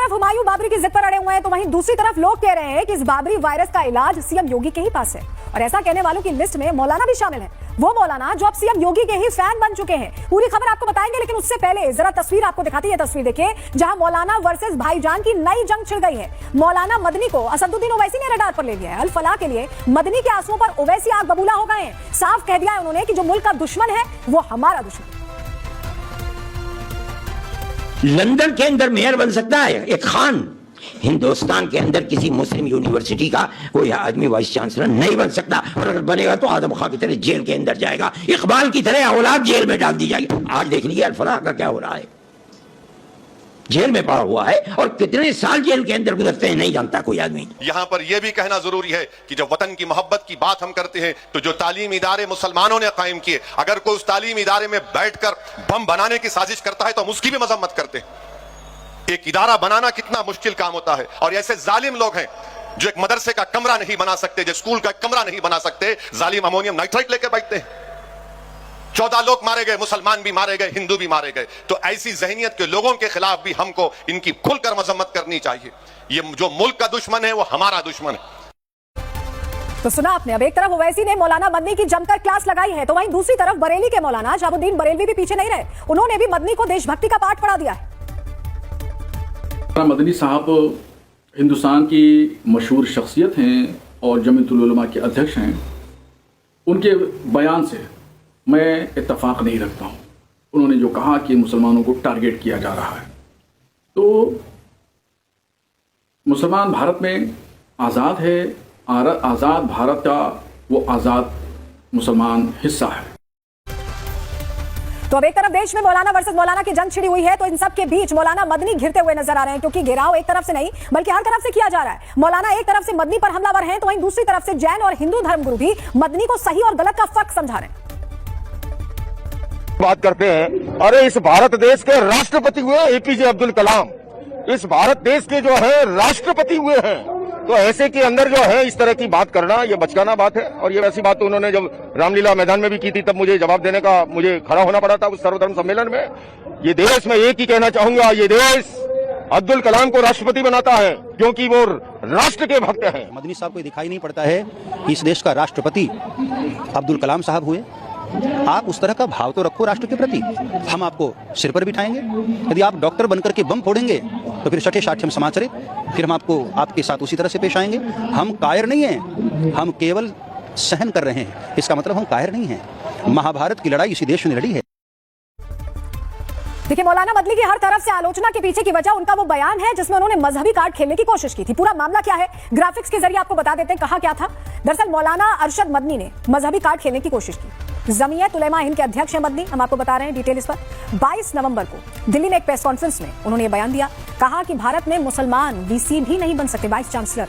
तरफ हुमायूं बाबरी की जिद पर अड़े हुए हैं तो वहीं दूसरी तरफ लोग कह रहे हैं कि इस बाबरी वायरस का इलाज सीएम योगी के ही पास है। और ऐसा कहने वालों की लिस्ट में मौलाना भी शामिल है, वो मौलाना जो अब सीएम योगी के ही फैन बन चुके हैं। पूरी खबर आपको बताएंगे, लेकिन उससे पहले जरा तस्वीर आपको दिखाती है। तस्वीर देखिए, जहां मौलाना वर्सेस भाईजान की नई जंग छिड़ गई है। मौलाना मदनी को असदुद्दीन ओवैसी ने रडार पर ले लिया है। अल फलाह के लिए मदनी के आंसुओं पर ओवैसी आग बबूला हो गए हैं। साफ कह दिया है उन्होंने कि जो मुल्क का दुश्मन है वो हमारा दुश्मन। लंदन के अंदर मेयर बन सकता है एक खान, हिंदुस्तान के अंदर किसी मुस्लिम यूनिवर्सिटी का कोई आदमी वाइस चांसलर नहीं बन सकता। और अगर बनेगा तो आदम खां की तरह जेल के अंदर जाएगा, इकबाल की तरह औलाद जेल में डाल दी जाएगी। आज देख लीजिए अल फलाह का क्या हो रहा है, जेल में पड़ा हुआ है और कितने साल जेल के अंदर गुजरते हैं नहीं जानता कोई आदमी। यहां पर यह भी कहना जरूरी है कि जब वतन की मोहब्बत की बात हम करते हैं तो जो तालीम इदारे मुसलमानों ने कायम किए, अगर कोई उस तालीम इदारे में बैठकर बम बनाने की साजिश करता है तो हम उसकी भी मजम्मत करते हैं। एक इदारा बनाना कितना मुश्किल काम होता है, और ऐसे जालिम लोग हैं जो एक मदरसे का कमरा नहीं बना सकते, जो स्कूल का कमरा नहीं बना सकते, जालिम अमोनियम नाइट्राइट लेकर बैठते हैं। 14 लोग मारे गए, मुसलमान भी मारे गए, हिंदू भी मारे गए। तो ऐसी जहनियत के लोगों के खिलाफ भी हमको इनकी खुलकर मजम्मत करनी चाहिए। ये जो मुल्क का दुश्मन है वो हमारा दुश्मन है। तो सुना आपने, अब एक तरफ ओवैसी ने मौलाना मदनी की जमकर क्लास लगाई है तो वहीं दूसरी तरफ बरेली के मौलाना शहाबुद्दीन बरेलवी भी पीछे नहीं रहे। उन्होंने भी मदनी को देशभक्ति का पाठ पढ़ा दिया है। मदनी साहब हिंदुस्तान की मशहूर शख्सियत हैं और जमीयतुल उलमा के अध्यक्ष हैं। उनके बयान से मैं इत्तफाक नहीं रखता हूँ। उन्होंने जो कहा कि मुसलमानों को टारगेट किया जा रहा है, तो मुसलमान भारत में आज़ाद है, आज़ाद भारत का वो आज़ाद मुसलमान हिस्सा है। तो अब एक तरफ देश में मौलाना वर्सेस मौलाना की जंग छिड़ी हुई है तो इन सब के बीच मौलाना मदनी घिरते हुए नजर आ रहे हैं, क्योंकि घेराव एक तरफ से नहीं बल्कि हर तरफ से किया जा रहा है। मौलाना एक तरफ से मदनी पर हमलावर हैं तो वहीं दूसरी तरफ से जैन और हिंदू धर्मगुरु भी मदनी को सही और गलत का फर्क समझा रहे हैं। बात करते हैं, अरे इस भारत देश के राष्ट्रपति हुए एपीजे अब्दुल कलाम, इस भारत देश के जो है राष्ट्रपति हुए हैं। तो ऐसे के अंदर जो है इस तरह की बात करना ये बचकाना बात है। और ये वैसी बात तो उन्होंने जब रामलीला मैदान में भी की थी तब मुझे जवाब देने का मुझे खड़ा होना पड़ा था उस सर्वधर्म सम्मेलन में। ये देश में एक ही कहना चाहूंगा, ये देश अब्दुल कलाम को राष्ट्रपति बनाता है क्योंकि वो राष्ट्र के भक्त हैं। मदनी साहब को दिखाई नहीं पड़ता है कि इस देश का राष्ट्रपति अब्दुल कलाम साहब हुए। आप उस तरह का भाव तो रखो राष्ट्र के प्रति। हम आपको सिर पर बिठाएंगे। यदि आप डॉक्टर बनकर के बम फोड़ेंगे तो फिर छठे साठे हम समाचरित, फिर हम आपको आपके साथ उसी तरह से पेश आएंगे। हम कायर नहीं हैं, हम केवल सहन कर रहे हैं। इसका मतलब हम कायर नहीं हैं। महाभारत की लड़ाई इसी देश ने लड़ी है। देखिए, मौलाना मदनी की हर तरफ से आलोचना के पीछे की वजह उनका वो बयान है जिसमें उन्होंने मजहबी कार्ड खेलने की कोशिश की थी। पूरा मामला क्या है ग्राफिक्स के जरिए आपको बता देते हैं। कहा क्या था, दरअसल मौलाना अरशद मदनी ने मजहबी कार्ड खेलने की कोशिश की। जमीयत उलेमा हिंद के अध्यक्ष हैं मदनी, हम आपको बता रहे हैं डिटेल इस पर। 22 नवंबर को दिल्ली में एक प्रेस कॉन्फ्रेंस में उन्होंने ये बयान दिया। कहा कि भारत में मुसलमान वीसी भी नहीं बन सकते, वाइस चांसलर।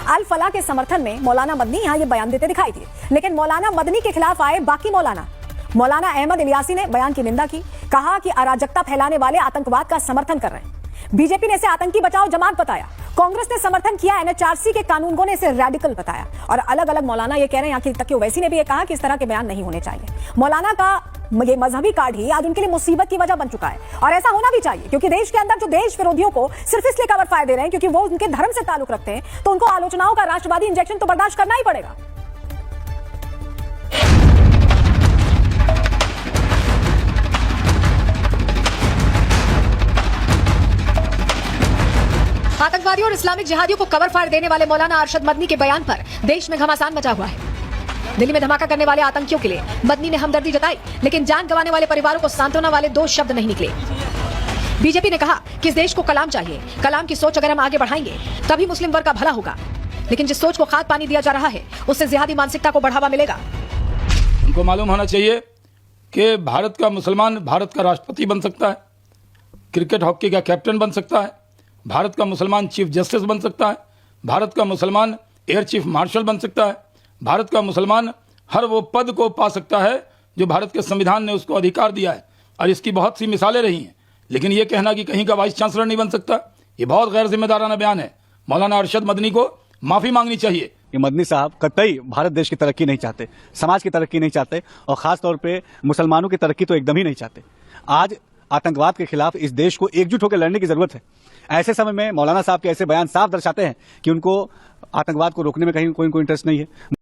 अल फलाह के समर्थन में मौलाना मदनी यहाँ ये बयान देते दिखाई दिए। लेकिन मौलाना मदनी के खिलाफ आए बाकी मौलाना अहमद इलियासी ने बयान की निंदा की। कहा कि अराजकता फैलाने वाले आतंकवाद का समर्थन कर रहे हैं। बीजेपी ने इसे आतंकी बचाओ जमात बताया। कांग्रेस ने समर्थन किया, एनएचआरसी के कानूनगों ने इसे रेडिकल बताया। और अलग अलग मौलाना ये कह रहे हैं, यहाँ तक कि ओवैसी ने भी ये कहा कि इस तरह के बयान नहीं होने चाहिए। मौलाना का ये मजहबी कार्ड ही आज उनके लिए मुसीबत की वजह बन चुका है, और ऐसा होना भी चाहिए क्योंकि देश के अंदर जो देश विरोधियों को सिर्फ इसलिए कवर फायर दे रहे हैं क्योंकि वो उनके धर्म से ताल्लुक रखते हैं, तो उनको आलोचनाओं का राष्ट्रवादी इंजेक्शन तो बर्दाश्त करना ही पड़ेगा। आतंकवादियों और इस्लामिक जिहादियों को कवर फायर देने वाले मौलाना अरशद मदनी के बयान पर देश में घमासान मचा हुआ है। दिल्ली में धमाका करने वाले आतंकियों के लिए मदनी ने हमदर्दी जताई, लेकिन जान गंवाने वाले परिवारों को सांत्वना वाले 2 शब्द नहीं निकले। बीजेपी ने कहा कि इस देश को कलाम चाहिए, कलाम की सोच अगर हम आगे बढ़ाएंगे तभी मुस्लिम वर्ग का भला होगा। लेकिन जिस सोच को खाद पानी दिया जा रहा है उससे जिहादी मानसिकता को बढ़ावा मिलेगा। उनको मालूम होना चाहिए कि भारत का मुसलमान भारत का राष्ट्रपति बन सकता है, क्रिकेट हॉकी का कैप्टन बन सकता है, भारत का मुसलमान चीफ जस्टिस बन सकता है, भारत का मुसलमान एयर चीफ मार्शल बन सकता है, भारत का मुसलमान हर वो पद को पा सकता है जो भारत के संविधान ने उसको अधिकार दिया है। और इसकी बहुत सी मिसालें रही हैं। लेकिन ये कहना कि कहीं का वाइस चांसलर नहीं बन सकता, ये बहुत गैर जिम्मेदाराना बयान है। मौलाना अरशद मदनी को माफी मांगनी चाहिए। कि मदनी साहब कतई भारत देश की तरक्की नहीं चाहते, समाज की तरक्की नहीं चाहते, और खास तौर पे मुसलमानों की तरक्की तो एकदम ही नहीं चाहते। आज आतंकवाद के खिलाफ इस देश को एकजुट होकर लड़ने की जरूरत है। ऐसे समय में मौलाना साहब के ऐसे बयान साफ दर्शाते हैं कि उनको आतंकवाद को रोकने में कहीं कोई इंटरेस्ट नहीं है।